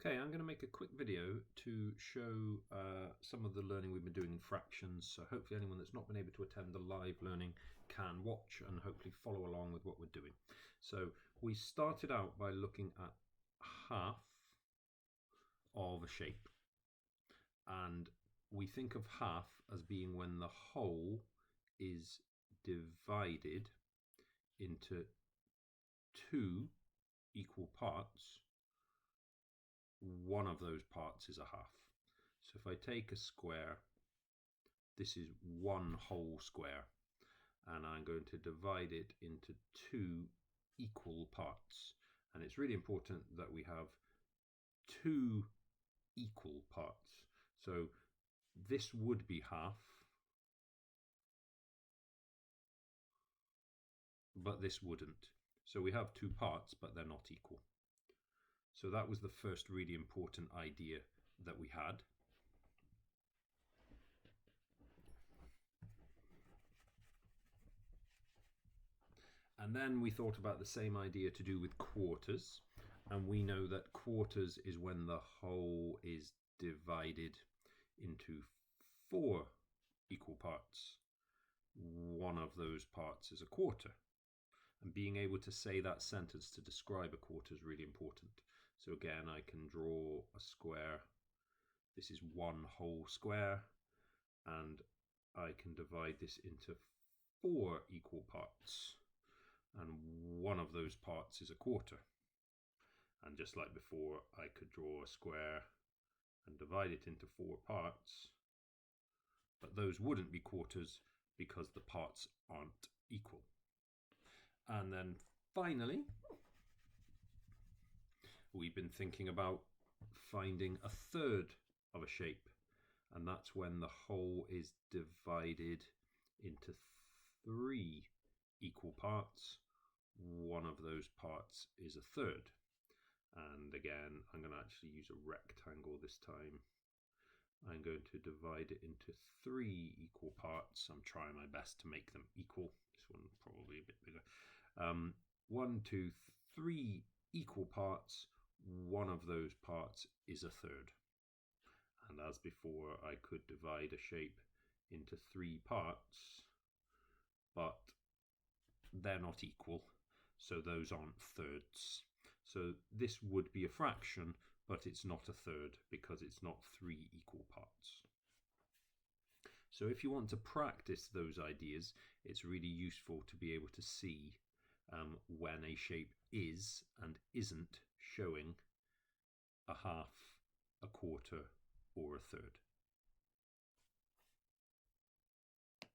Okay, I'm going to make a quick video to show some of the learning we've been doing in fractions. So hopefully anyone that's not been able to attend the live learning can watch and hopefully follow along with what we're doing. So we started out by looking at half of a shape. And we think of half as being when the whole is divided into two equal parts. One of those parts is a half. So if I take a square, this is one whole square, and I'm going to divide it into two equal parts. And it's really important that we have two equal parts. So this would be half, but this wouldn't. So we have two parts, but they're not equal. So that was the first really important idea that we had. And then we thought about the same idea to do with quarters. And we know that quarters is when the whole is divided into four equal parts. One of those parts is a quarter. And being able to say that sentence to describe a quarter is really important. So again, I can draw a square. This is one whole square, and I can divide this into four equal parts, and one of those parts is a quarter. And just like before, I could draw a square and divide it into four parts, but those wouldn't be quarters because the parts aren't equal. And then finally, we've been thinking about finding a third of a shape, and that's when the whole is divided into three equal parts. One of those parts is a third. And again, I'm going to actually use a rectangle this time. I'm going to divide it into three equal parts. I'm trying my best to make them equal. This one probably a bit bigger. 1, 2, 3 equal parts. One of those parts is a third. And as before, I could divide a shape into three parts, but they're not equal, so those aren't thirds. So this would be a fraction, but it's not a third because it's not three equal parts. So if you want to practice those ideas, it's really useful to be able to see when a shape is and isn't showing a half, a quarter, or a third.